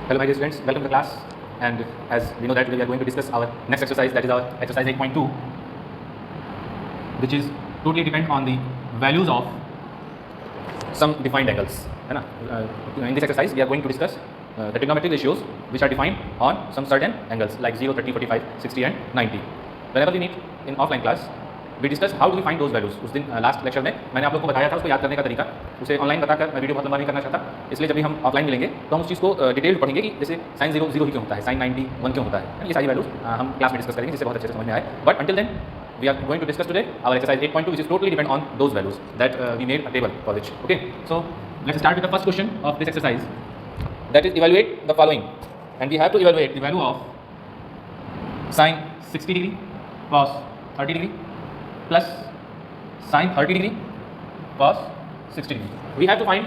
Hello my dear students, welcome to the class, and as we know that we are going to discuss our next exercise, that is our exercise 8.2, which is totally depend on the values of some defined angles. है ना? In this exercise we are going to discuss the trigonometric ratios which are defined on some certain angles like 0, 30, 45, 60 and 90. Whenever we meet in offline class we discuss how do we find those values. उस दिन last lecture में मैंने आप लोग को बताया था उसको याद करने का तरीका, उसे ऑनलाइन बताकर मैं वीडियो बहुत लंबा नहीं करना चाहता, इसलिए जब भी हम ऑफलाइन मिलेंगे तो हम उस चीज़ को डिटेल पढ़ेंगे कि जैसे साइन 0 0 ही क्यों होता है, साइन 90 1 क्यों होता है, ये सारी वैल्यूज हम क्लास में डिस्कस करेंगे जिससे बहुत अच्छे से समझ में आए. But until then we are going to discuss today our exercise 8.2 which is totally depend on those values that we made a table for which. Okay, so let's start with the first question of this exercise, that is evaluate the following, and we have to evaluate the value of sin 60 degree cos 30 degree plus sin 30 degree cos 60 degree. We have to find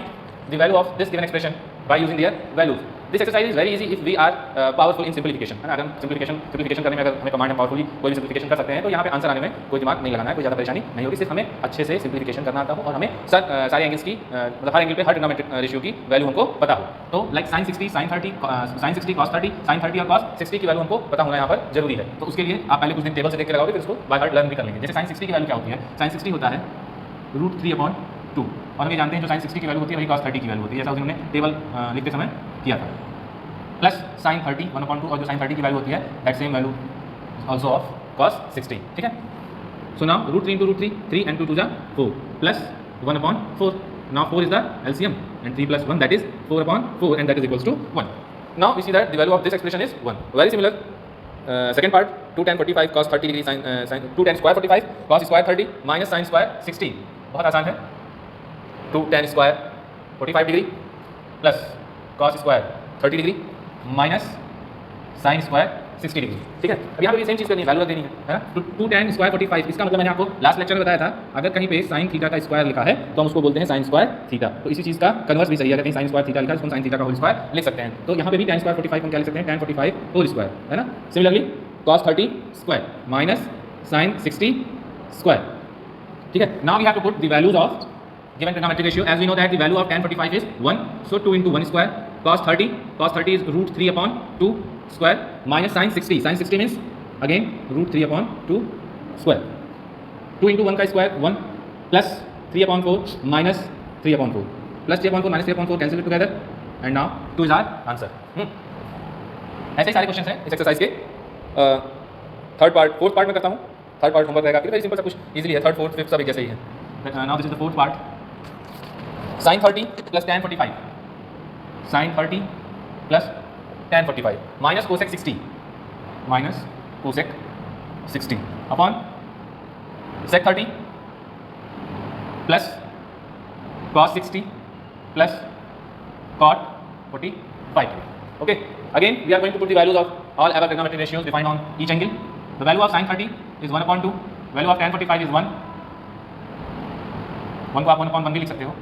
the value of this given expression by using their values. This exercise is very easy if we are powerful in simplification. है ना, अगर हम simplification करने में अगर हमें command है powerfully कोई भी सिंप्लीफिकेशन कर सकते हैं, तो यहाँ पे आंसर आने में कोई दिमाग नहीं लगाना है, कोई ज़्यादा परेशानी नहीं होगी, सिर्फ हमें अच्छे से सिंप्लीफिकेशन करना आता हो और हमें सारे एंगल्स की मतलब हर एंगल पे हर ट्रिग्नोमेट्रिक रेशियो की वैल्यू हमको पता हो. तो like sin 60 sin 30 sin 60 cos 30 sin 30 और cos 60 की वैल्यू हमको पता होना यहाँ पर जरूरी है. तो उसके लिए आप पहले कुछ दिन टेबल से देख के लगाओगे, फिर उसको बाय हार्ट लर्न भी कर लेंगे. जैसे sin 60 की वैल्यू क्या होती है, sin 60 होता है √3/2 और हम ये जानते हैं जो sin 60 की वैल्यू होती है वही cos 30 की वैल्यू होती है, जैसा उन्होंने टेबल लिखते समय किया था. प्लस sin 30 1/2 और जो sin 30 की वैल्यू होती है that same value also of cos 60. ठीक है, so now √3 into √3 3 and 2 2 4 plus 1/4. Now 4 is the LCM and 3 plus 1 that is 4/4 and that is equals to 1. Now we see that the value of this expression is 1. Very similar. Second part 2 tan 45 cos 30 degree sin 2 tan square 45 cos square 30 minus sin square 60. बहुत आसान है. 2 tan square 45 degree plus cos square 30 degree minus sine square 60 degree. ठीक है, अब यहाँ पे भी same चीज़ करनी है, वैल्यू देनी है ना. 2 tan स्क्वायर 45 इसका मतलब मैंने आपको लास्ट लेक्चर में बताया था, अगर कहीं पे साइन थीटा का स्क्वायर लिखा है तो हम उसको बोलते हैं साइन स्क्वायर थीटा. तो इसी चीज़ का कन्वर्स भी सही है, अगर कहीं साइन स्क्वायर थीटा लिखा है तो साइन थीटा का होल स्क्वायर लिख सकते हैं. तो यहाँ पे भी tan स्क्वायर 45 हम क्या लिख सकते हैं, tan 45 होल स्क्वायर, है ना. Similarly cos 30 square minus sine 60 square. ठीक है, now we have to put the values of given trigonometric ratio. As we know that the value of tan 45 is 1, so 2 into 1 square. Cos 30 is √3/2 square minus sin 60. Sin 60 means again √3/2 square. 2 into 1 का square 1 plus 3/4 minus 3/4 plus 3/4 minus 3/4 cancel it together and now 2 is our answer. ऐसे ही सारे question हैं इस exercise के. Third part fourth part में करता हूँ. Third part homework रहेगा, वेरी सिंपल सा, कुछ इजीली है. थर्ड फोर्थ फिफ्थ सब एक जैसे ही है. Now this is the fourth part. sin 30 plus tan 45 sin 30 plus tan 45 minus cosec 60 upon sec 30 plus cos 60 plus cot 45. Okay, again we are going to put the values of all our trigonometric ratios defined on each angle. The value of sin 30 is 1/2, value of tan 45 is 1 को आप 1/1 भी लिख सकते हो,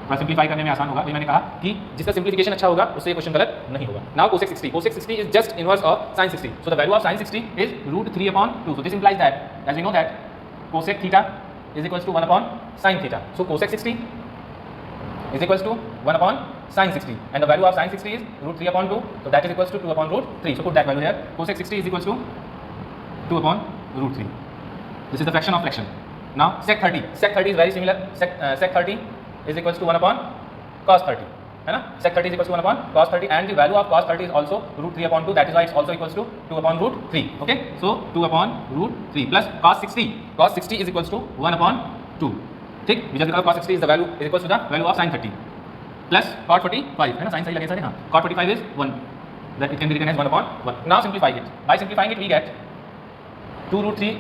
थोड़ा simplify करने में आसान होगा. वही मैंने कहा कि जिसका सिंप्लीफिकेशन अच्छा होगा उससे ये क्वेश्चन गलत नहीं होगा. Now cosec 60 is just inverse of sin 60, so the value of sin 60 is √3/2. So this implies that as we know that cosec theta is equals to 1/sin theta. So cosec 60 is equals to 1/sin 60 and the value of sin 60 is √3/2, so that is equals to 2/√3. so put that value here. cosec 60 is equals to 2/√3. this is the fraction of fraction. Now sec 30 is very similar. Sec 30 is equals to 1/cos 30, है ना. sec 30 is equals to 1/cos 30 and the value of cos 30 is also √3/2, that is why it's also equals to 2/√3. okay, so 2/√3 plus cos 60 is equals to 1/2. ठीक, we just because cos 60 is the value is equals to the value of sin 30 plus cot 45, है ना. sin सही लगे सारे. हाँ, cot 45 is 1, that it can be written as 1/1. now simplify it. By simplifying it we get 2√3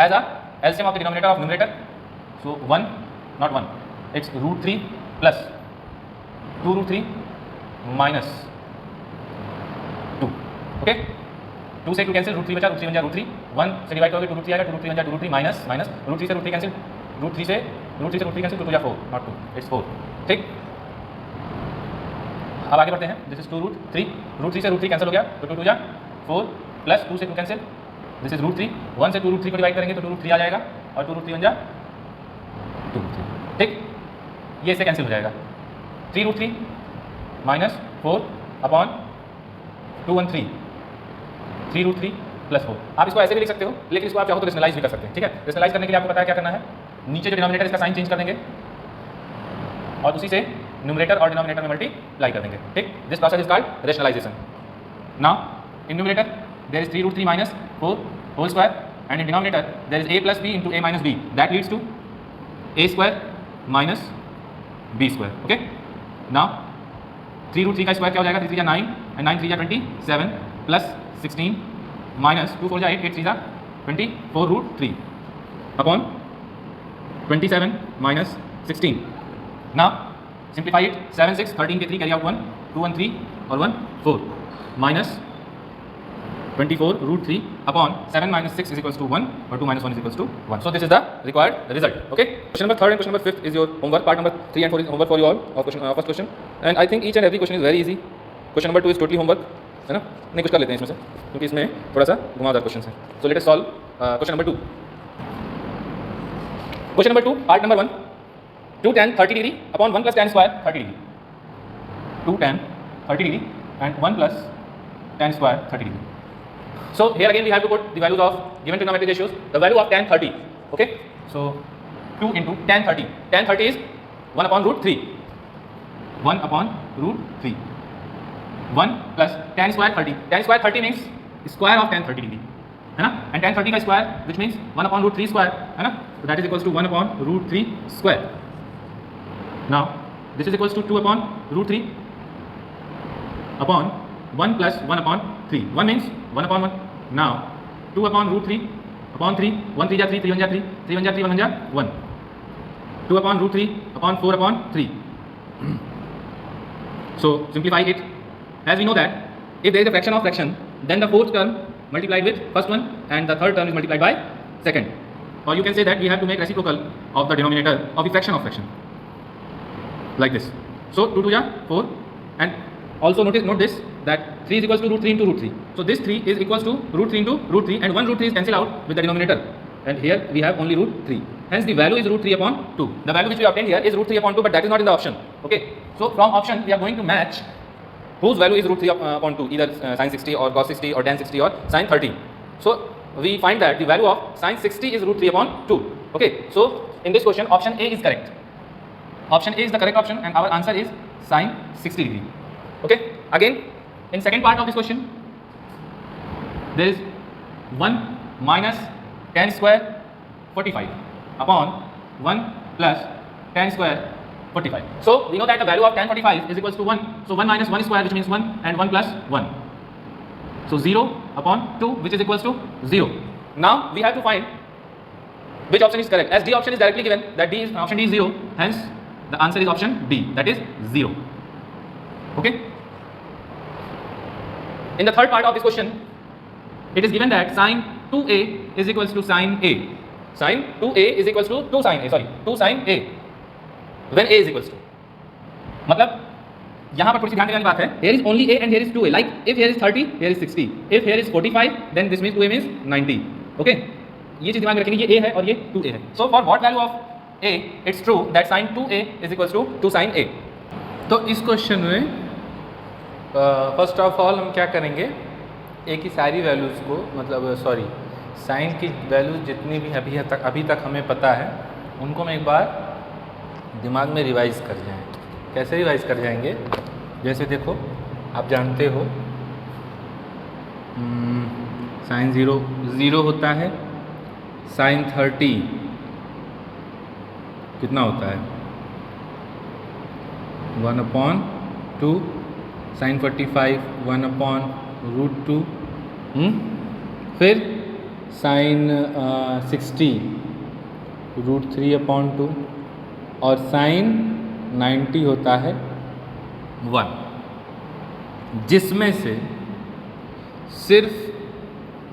as a LCM of the denominator of numerator. So 1 not 1, it's √3 plus 2√3 minus 2. okay, 2 से 2 cancel, √3 बचा, √3 बन जाए √3, 1 से divide करोगे तो √3 आएगा, 2 √3 बन जाए √3 माइनस √3 से √3 कैंसिल, √3 से √3 कैंसिल, 2 4 not 2, it's 4. ठीक, अब आगे बढ़ते हैं. दिस इज 2√3 से √3 कैंसिल हो गया तो 2 जा 4 प्लस 2 से 2 कैंसिल, दिस इज √3. 1 से 2√3 को डिवाइड करेंगे तो 2√3 आ जाएगा और 2√3 बन जा 2√3. ठीक, ये इससे कैंसिल हो जाएगा. 3√3 माइनस 4 अपॉन 213 3√3 + 4। आप इसको ऐसे भी लिख सकते हो, लेकिन इसको आप चाहो तो रेशनलाइज भी कर सकते हैं। ठीक है, रेशनलाइज करने के लिए आपको पता है क्या करना है, नीचे जो डिनोमिनेटर इसका साइन चेंज कर देंगे और उसी से न्यूमरेटर और डिनोमिनेटर में मल्टीप्लाई कर देंगे। ठीक, this process is called rationalisation. Now in numerator there is 3√3 - 4 whole square and in denominator there is a plus b into a minus b, that leads to a square minus b square. Okay, now 3√3 का square क्या हो जाएगा, 3 3 9 and 9 3 27 plus 16 minus 2 4 8 8 3 24√3 upon 27 minus 16. Now simplify it, 7 6 13 के 3 carry out 1 2 1 3 और 1 4 minus 24√3 upon 7 minus 6 is equals to 1 or 2 minus 1 is equals to 1. So this is the required result. Okay. Question number 3rd and question number 5th is your homework. Part number 3 and 4 is homework for you all of question, first question. And I think each and every question is very easy. Question number 2 is totally homework. है ना, नहीं कुछ कर लेते हैं इसमें से, क्योंकि इसमें थोड़ा सा घुमावदार क्वेश्चन है. So let us solve question number 2. Question number 2, part number 1. 2 tan 30 degree upon 1 plus tan square 30 degree. 2 tan 30 degree and 1 plus tan square 30 degree. So here again we have to put the values of given trigonometric ratios. The value of tan 30. Okay. So 2 into tan 30. Tan 30 is 1 upon √3. 1 upon √3. 1 plus tan square 30. Tan square 30 means square of tan 30 degree. है ना? And tan 30 का square which means 1 upon √3 square. है ना? So that is equals to 1 upon √3 square. Now this is equals to 2 upon √3 upon 1 plus 1 upon 3. 1 means 1 upon 1. Now 2 upon √3 upon 3. 1 3 3, 3 1 3, 3 1 3, 1 1. 2 upon √3 upon 4 upon 3. So simplify it. As we know that if there is a fraction of fraction, then the fourth term multiplied with first one and the third term is multiplied by second. Or you can say that we have to make reciprocal of the denominator of the fraction of fraction. Like this. So 2 2 4, and also note this, that 3 is equals to √3 into √3. So this 3 is equals to √3 into √3, and 1 √3 is cancelled out with the denominator. And here we have only √3. Hence the value is √3 upon 2. The value which we obtained here is √3 upon 2, but that is not in the option. Okay. So from option we are going to match whose value is √3 upon 2, either sin 60 or cos 60 or tan 60 or sin 30. So we find that the value of sin 60 is √3 upon 2. Okay. So in this question option A is correct. Option A is the correct option, and our answer is sin 60 degree. Okay. Again, in second part of this question, there is 1 minus tan square 45 upon 1 plus tan square 45. So we know that the value of tan 45 is equals to 1. So 1 minus 1 square, which means 1, and 1 plus 1. So 0 upon 2, which is equals to 0. Now we have to find which option is correct. As D option is directly given, that option D is 0. Hence the answer is option D, that is 0. Okay. In the third part of this question, it is given that sin 2a is equals to sin a. Sin 2a is equals to 2 sin a. Sorry, 2 sin a. When a is equals to, मतलब यहाँ पर थोड़ी सी ध्यान देने वाली बात है. Here is only a and here is 2a. Like if here is 30, here is 60. If here is 45, then this means 2a means 90. Okay. ये चीज दिमाग में रखेंगे, ये a है और ये 2a है. So for what value of a, it's true that sin 2a is equals to 2 sin a. तो इस क्वेश्चन में फर्स्ट ऑफ ऑल हम क्या करेंगे, ए की सारी वैल्यूज़ को, मतलब सॉरी साइन की वैल्यूज जितनी भी अभी तक हमें पता है उनको हम एक बार दिमाग में रिवाइज़ कर जाएँ. कैसे रिवाइज़ कर जाएंगे, जैसे देखो आप जानते हो साइन 0 होता है, साइन 30 कितना होता है 1/2, साइन 45 1/√2, फिर साइन 60 √3/2 और साइन 90 होता है 1, जिसमें से सिर्फ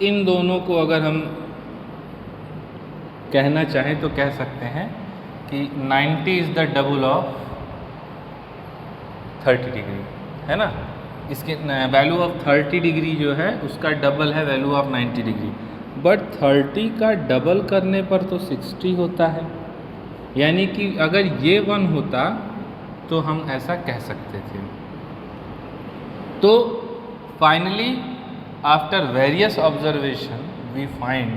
इन दोनों को अगर हम कहना चाहें तो कह सकते हैं कि 90 is the double of 30 degree, है ना. इसके वैल्यू ऑफ 30 डिग्री जो है उसका डबल है वैल्यू ऑफ 90 डिग्री. बट 30 का डबल करने पर तो 60 होता है, यानी कि अगर ये 1 होता तो हम ऐसा कह सकते थे. तो finally after various observation we find,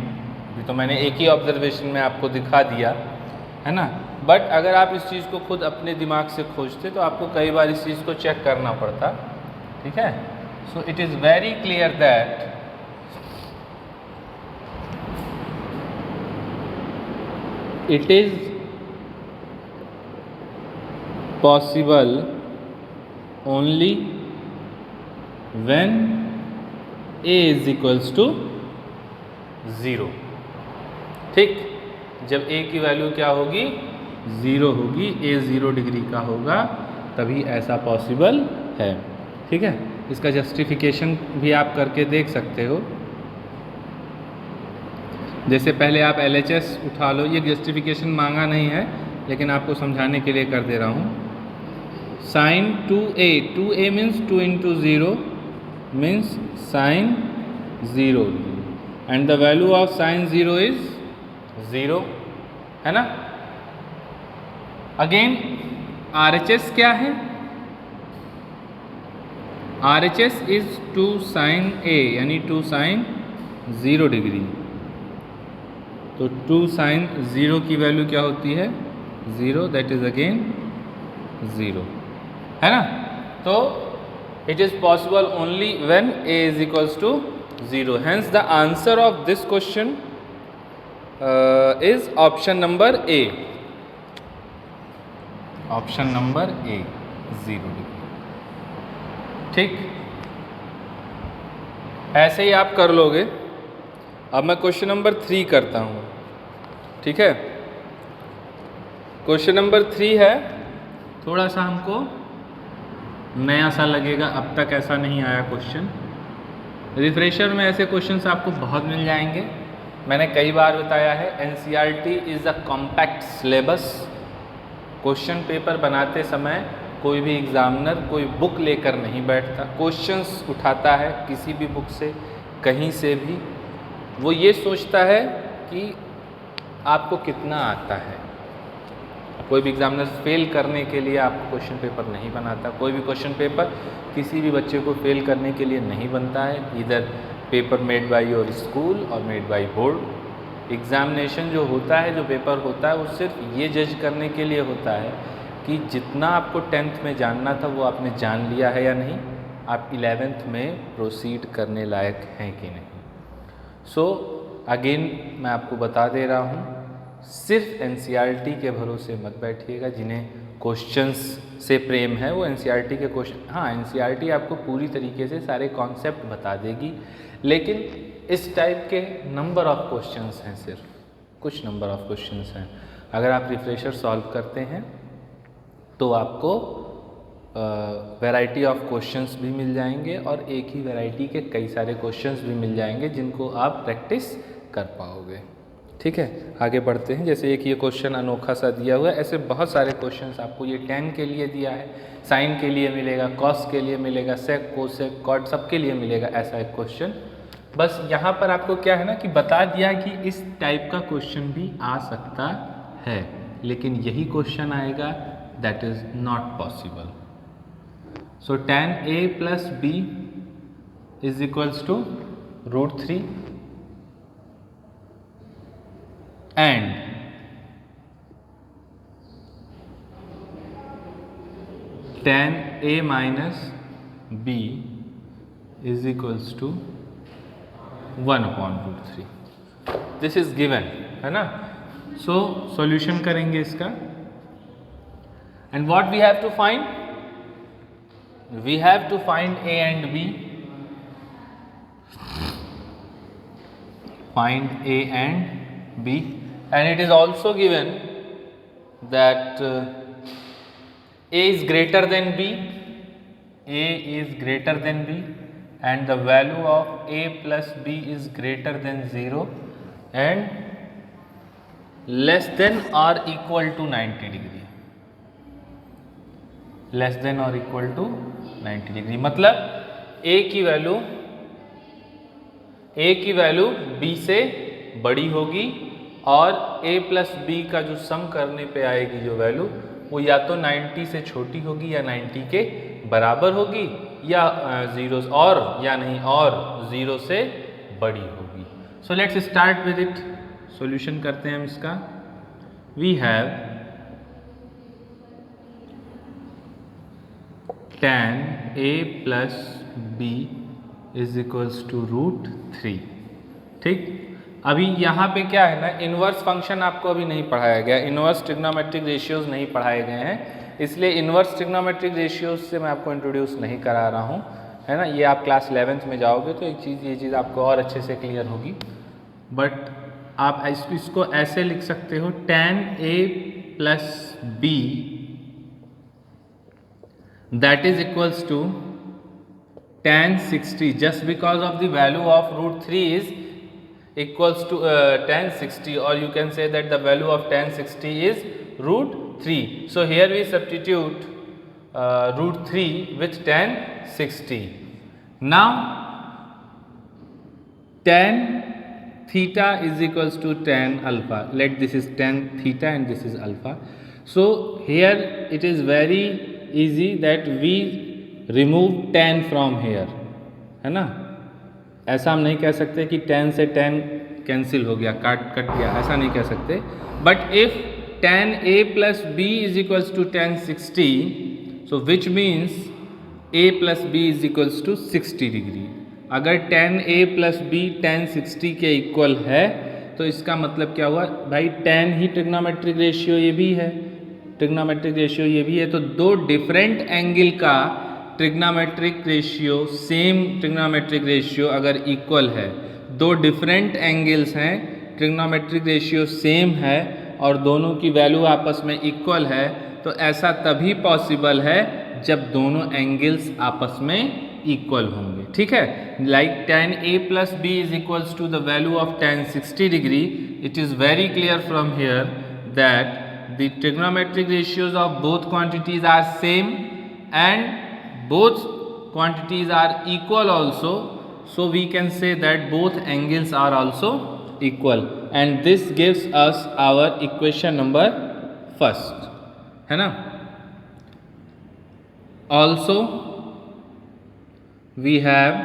अभी तो मैंने एक ही ऑब्जर्वेशन में आपको दिखा दिया है ना, बट अगर आप इस चीज़ को खुद अपने दिमाग से खोजते तो आपको कई बार इस चीज़ को चेक करना पड़ता, ठीक है। So it is very clear that it is possible only when a is equals to 0। ठीक, जब a की वैल्यू क्या होगी, 0 होगी, a 0 डिग्री का होगा, तभी ऐसा पॉसिबल है। ठीक है, इसका जस्टिफिकेशन भी आप करके देख सकते हो। जैसे पहले आप LHS उठा लो, ये जस्टिफिकेशन मांगा नहीं है लेकिन आपको समझाने के लिए कर दे रहा हूँ। Sine 2a means 2 into 0 means sine 0 and the value of sine 0 is 0, है ना। अगेन RHS क्या है, RHS इज 2 साइन a यानी 2 साइन 0 डिग्री। तो 2 साइन 0 की वैल्यू क्या होती है, 0, दैट इज अगेन 0, है ना। तो it is possible only when a is equals to 0। Hence the answer of this question is option number A, option number A, 0 degree. ठीक, ऐसे ही आप कर लोगे। अब मैं क्वेश्चन नंबर 3 करता हूँ, ठीक है। क्वेश्चन नंबर 3 है, थोड़ा सा हमको नया सा लगेगा, अब तक ऐसा नहीं आया क्वेश्चन। रिफ्रेशर में ऐसे क्वेश्चंस आपको बहुत मिल जाएंगे। मैंने कई बार बताया है, NCERT is a compact syllabus. Question paper बनाते समय कोई भी एग्जामिनर कोई बुक लेकर नहीं बैठता, क्वेश्चंस उठाता है किसी भी बुक से, कहीं से भी। वो ये सोचता है कि आपको कितना आता है। कोई भी एग्जामिनर फेल करने के लिए आपको क्वेश्चन पेपर नहीं बनाता। कोई भी क्वेश्चन पेपर किसी भी बच्चे को फेल करने के लिए नहीं बनता है। इधर paper made by your school और मेड बाय बोर्ड। एग्जामिनेशन जो होता है, जो पेपर होता है, वो सिर्फ ये जज करने के लिए होता है कि जितना आपको 10th में जानना था वो आपने जान लिया है या नहीं, आप 11th में प्रोसीड करने लायक हैं कि नहीं। सो अगेन मैं आपको बता दे रहा हूँ, सिर्फ NCERT के भरोसे मत बैठिएगा। जिन्हें क्वेश्चंस से प्रेम है वो NCERT के क्वेश्चन, हाँ NCERT आपको पूरी तरीके से सारे कॉन्सेप्ट बता देगी, लेकिन इस टाइप के नंबर ऑफ क्वेश्चंस हैं, सिर्फ कुछ नंबर ऑफ क्वेश्चंस हैं। अगर आप रिफ्रेशर सॉल्व करते हैं तो आपको वैरायटी ऑफ क्वेश्चंस भी मिल जाएंगे और एक ही वैरायटी के कई सारे क्वेश्चंस भी मिल जाएंगे जिनको आप प्रैक्टिस कर पाओगे। ठीक है, आगे बढ़ते हैं। जैसे एक ये क्वेश्चन अनोखा सा दिया हुआ है, ऐसे बहुत सारे क्वेश्चंस आपको ये tan के लिए दिया है, साइन के लिए मिलेगा, कॉस के लिए मिलेगा, सेक, कोसेक, कॉट, सबके लिए मिलेगा ऐसा एक क्वेश्चन। बस यहाँ पर आपको क्या है ना कि बता दिया कि इस टाइप का क्वेश्चन भी आ सकता है, लेकिन यही क्वेश्चन आएगा, that is not possible. So tan a plus b is equals to √3 and tan a minus b is equals to 1/√3। This is given, है ना। सो सॉल्यूशन करेंगे इसका, and what we have to find, we have to find a and b, find a and b, and it is also given that a is greater than b, a is greater than b, and the value of a plus b is greater than 0 and less than or equal to 90 degree, less than और equal to 90 degree. मतलब a की value b से बड़ी होगी और a plus b का जो सम करने पे आएगी जो वैल्यू, वो या तो 90 से छोटी होगी या 90 के बराबर होगी, या ज़ीरो और या नहीं और ज़ीरो से बड़ी होगी। So let's start with it. Solution करते हैं हम इसका। We have tan a plus B is equals to √3। ठीक, अभी यहाँ पे क्या है ना, इन्वर्स फंक्शन आपको अभी नहीं पढ़ाया गया, इन्वर्स ट्रिग्नोमेट्रिक रेशियोज नहीं पढ़ाए गए हैं, इसलिए इन्वर्स ट्रिग्नोमेट्रिक रेशियोज से मैं आपको इंट्रोड्यूस नहीं करा रहा हूँ, है ना। ये आप क्लास 11th में जाओगे तो ये चीज़ आपको और अच्छे से क्लियर होगी। बट आप इसको ऐसे लिख सकते हो, tan a plus B that is equals to tan 60, just because of the value of √3 is equals to tan 60, or you can say that the value of tan 60 is √3. So here we substitute √3 with tan 60. Now tan theta is equals to tan alpha. Let this is tan theta and this is alpha. So here it is very easy that we remove tan from here, है ना। ऐसा हम नहीं कह सकते कि tan से tan cancel हो गया, कट गया, ऐसा नहीं कह सकते। But if tan a plus b is equals to tan 60, so which means a plus b is equals to 60 degree. अगर tan a plus b tan 60 के इक्वल है तो इसका मतलब क्या हुआ भाई, tan ही ट्रिग्नोमेट्रिक रेशियो ये भी है, ट्रिग्नोमेट्रिक रेशियो ये भी है, तो दो डिफरेंट एंगल का trigonometric ratio, same trigonometric ratio अगर इक्वल है, दो डिफरेंट एंगल्स हैं, ट्रिग्नोमेट्रिक रेशियो सेम है और दोनों की वैल्यू आपस में इक्वल है, तो ऐसा तभी पॉसिबल है जब दोनों एंगल्स आपस में इक्वल होंगे। ठीक है, like tan a plus B is equals to the value of tan 60 degree, it is very clear from here that the trigonometric ratios of both quantities are same and both quantities are equal also, so we can say that both angles are also equal, and this gives us our equation number first, है ना। Also we have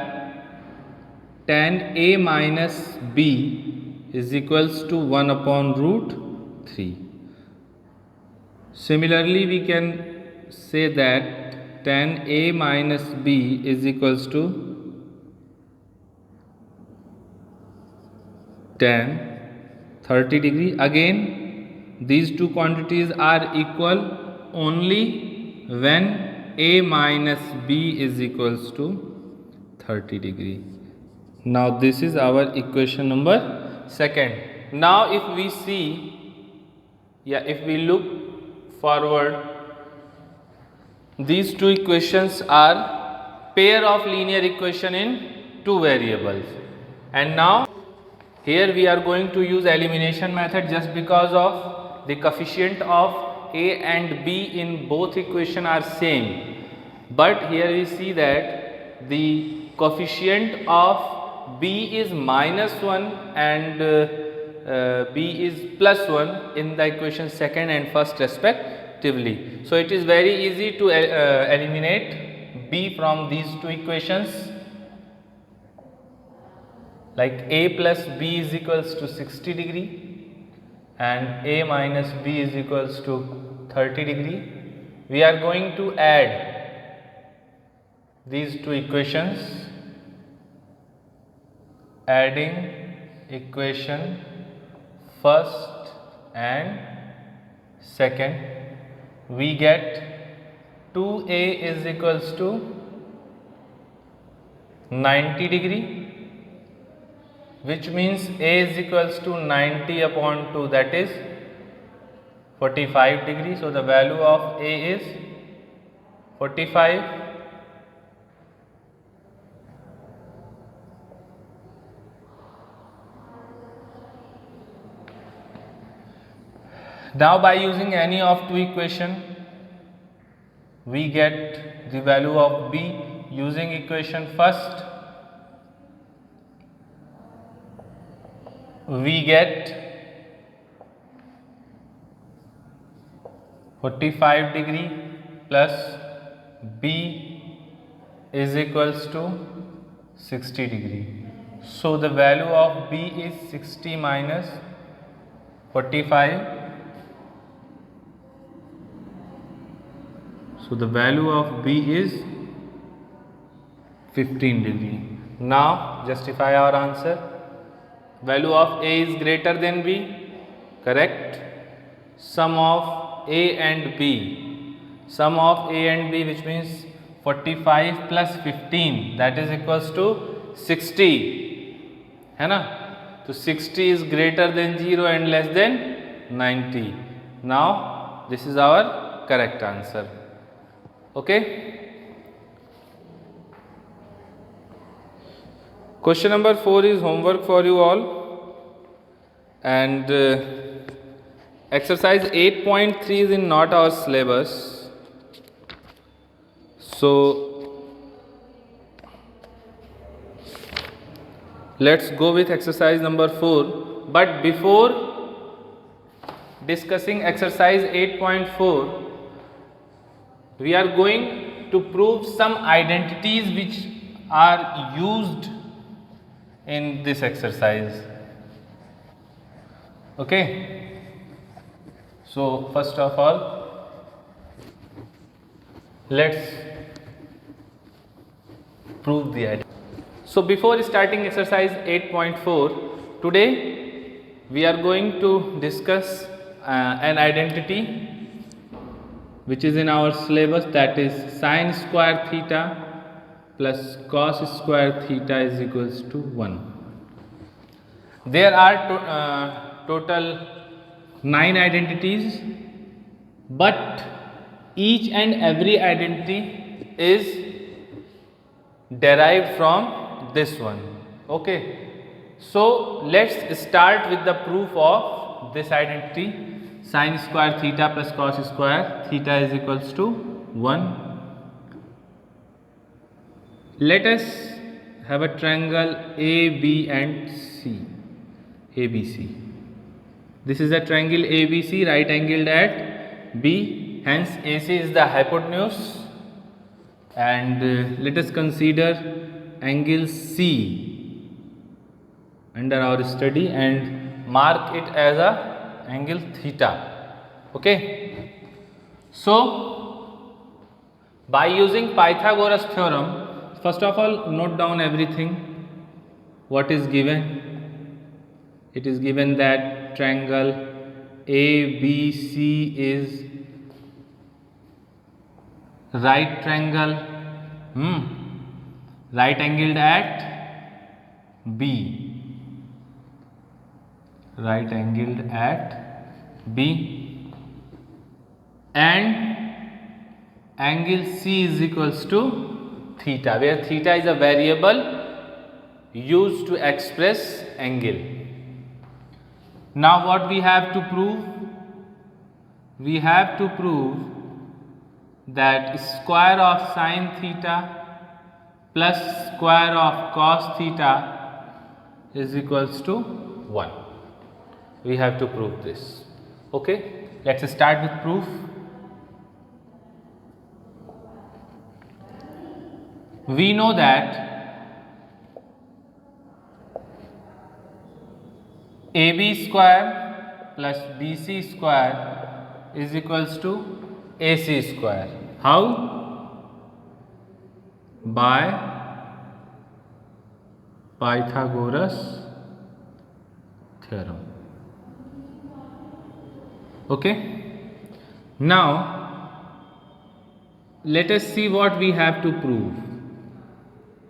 tan a minus b is equals to 1 upon √3. Similarly, we can say that tan a minus b is equals to tan 30 degree. Again, these two quantities are equal only when a minus b is equals to 30 degree. Now, this is our equation number second. Now, if we see, if we look forward, these two equations are pair of linear equation in two variables, and now here we are going to use elimination method just because of the coefficient of a and b in both equation are same, but here we see that the coefficient of b is -1 and b is +1 in the equation second and first respectively. So it is very easy to eliminate b from these two equations, like a plus b is equals to 60 degree and a minus b is equals to 30 degree. We are going to add these two equations, adding equation first and second, we get 2a is equals to 90 degree, which means a is equals to 90 upon 2, that is 45 degree. So the value of a is 45. Now by using any of two equation, we get the value of b using equation first. We get 45 degree plus b is equals to 60 degree. So the value of B is 60 minus 45. So the value of B is 15 degree. Now justify our answer. Value of A is greater than B. Correct. Sum of A and B. Sum of A and B, which means 45 plus 15, that is equals to 60, है ना. तो 60 is greater than 0 and less than 90. Now this is our correct answer. Okay. Question number 4 is homework for you all, and exercise 8.3 is in not our syllabus. So let's go with exercise number 4. But before discussing exercise 8.4, we are going to prove some identities which are used in this exercise. Okay. So first of all, let's prove the identity. So before starting exercise 8.4, today we are going to discuss an identity which is in our syllabus, that is sin square theta plus cos square theta is equals to 1. There are total 9 identities, but each and every identity is derived from this one. Okay. So let's start with the proof of this identity. Sin square theta plus cos square theta is equals to 1. Let us have a triangle A, B and C. ABC. This is a triangle ABC, right angled at B. Hence AC is the hypotenuse. And let us consider angle C under our study and mark it as a angle theta. Okay. So by using Pythagoras theorem, first of all note down everything. What is given? It is given that triangle ABC is right triangle, right angled at B, right angled at B, and angle C is equals to theta, where theta is a variable used to express angle. Now what we have to prove? We have to prove that square of sin theta plus square of cos theta is equals to 1. We have to prove this. Okay. Let's start with proof. We know that AB square plus BC square is equals to AC square. How? By Pythagoras theorem. Okay. Now let us see what we have to prove.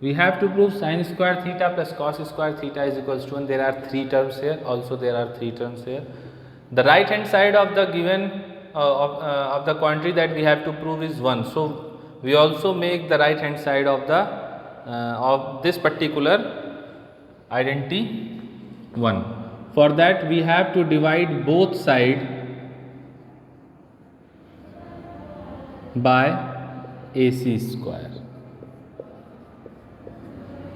We have to prove sin square theta plus cos square theta is equals to 1. There are 3 terms here. Also there are 3 terms here. The right hand side of the given of the quantity that we have to prove is 1. So we also make the right hand side of the of this particular identity 1. For that we have to divide both sides by AC square.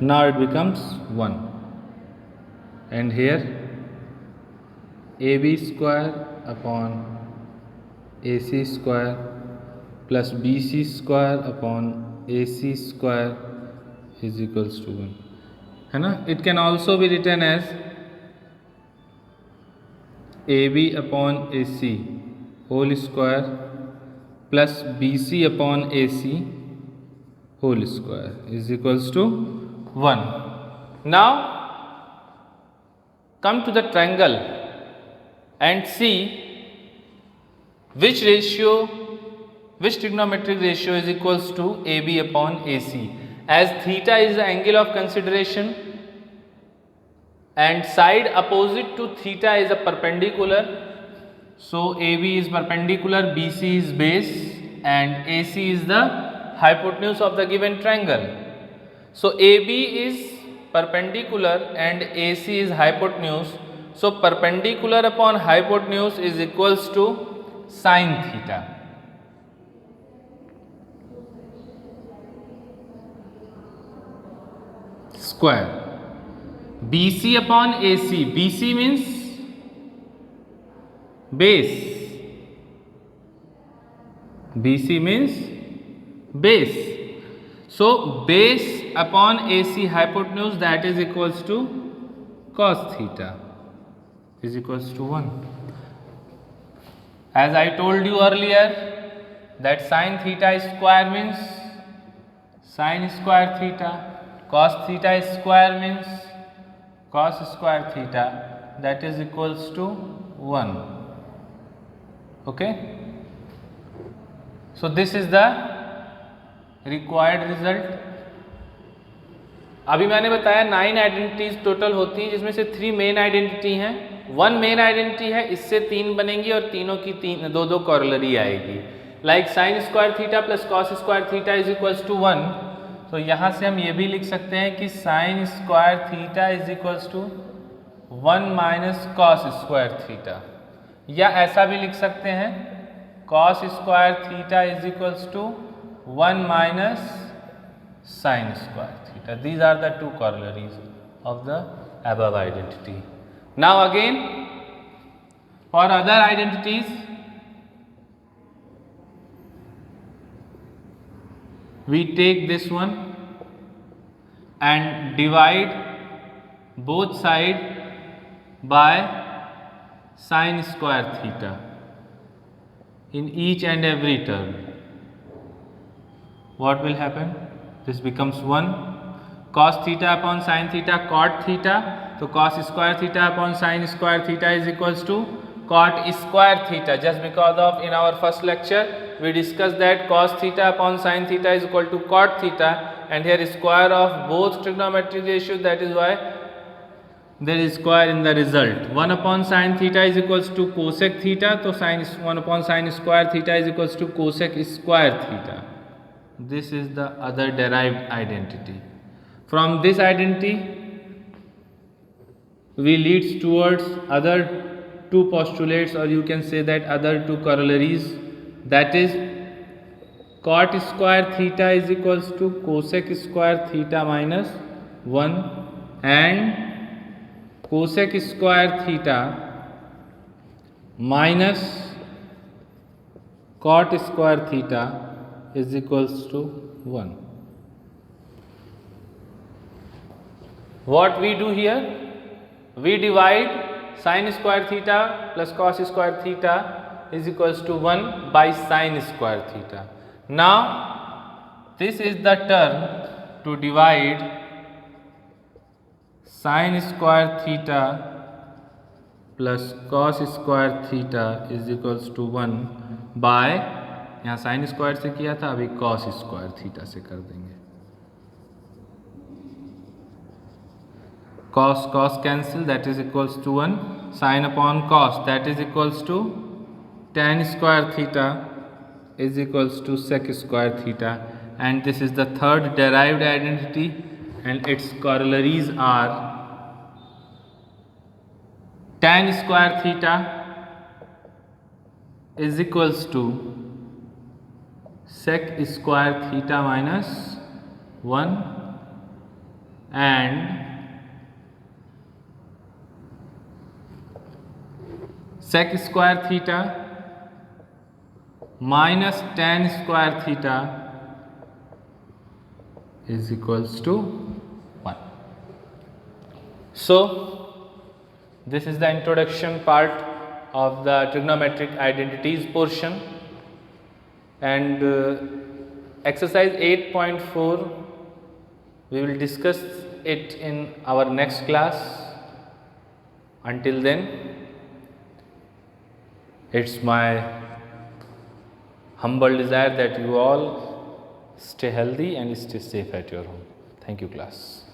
Now it becomes 1, and here AB square upon AC square plus BC square upon AC square is equals to 1, है ना. It can also be written as AB upon AC whole square plus BC upon AC whole square is equals to 1. Now come to the triangle and see which trigonometric ratio is equals to AB upon AC, as theta is the angle of consideration and side opposite to theta is a perpendicular. So AB is perpendicular, BC is base and AC is the hypotenuse of the given triangle. So AB is perpendicular and AC is hypotenuse. So perpendicular upon hypotenuse is equals to sin theta. Square. BC upon AC. BC means base. BC means base. So base upon AC hypotenuse, that is equals to cos theta is equals to 1. As I told you earlier that sin theta square means sin square theta, cos theta square means cos square theta, that is equals to 1. Okay. So this is the required result. अभी मैंने बताया 9 identities total होती हैं, जिसमें से 3 main identity हैं, 1 main identity है, इससे 3 बनेंगी और तीनों की 2 कॉरलरी आएगी. Like sine square theta plus cos square theta is equals to 1. तो यहाँ से हम ये भी लिख सकते हैं कि sine square theta is equals to 1 minus cos square theta, या ऐसा भी लिख सकते हैं cos square theta is equals to 1 minus sine square theta. These are the 2 corollaries of the above identity. Now again for other identities we take this one and divide both sides by sin square theta in each and every term. What will happen? This becomes 1. Cos theta upon sin theta cot theta, so cos square theta upon sin square theta is equals to cot square theta, just because of in our first lecture we discussed that cos theta upon sin theta is equal to cot theta, and here square of both trigonometric ratios, that is why there is square in the result. 1 upon sin theta is equals to cosec theta, so 1 upon sin square theta is equals to cosec square theta. This is the other derived identity. From this identity we leads towards other 2 postulates, or you can say that other 2 corollaries, that is cot square theta is equals to cosec square theta minus 1, and cosec square theta minus cot square theta is equals to 1. What we do here? We divide sin square theta plus cos square theta is equals to 1 by sin square theta. Now this is the term to divide sin square theta plus cos square theta is equals to 1 by, यहाँ sine square से किया था, अभी cos square theta से कर देंगे. Cos cos cancel, that is equals to 1. Sin upon cos, that is equals to tan square theta is equals to sec square theta, and this is the third derived identity, and its corollaries are tan square theta is equals to sec square theta minus 1, and sec square theta minus tan square theta is equals to 1. So this is the introduction part of the trigonometric identities portion, and exercise 8.4 we will discuss it in our next class. Until then, it's my humble desire that you all stay healthy and stay safe at your home. Thank you, class.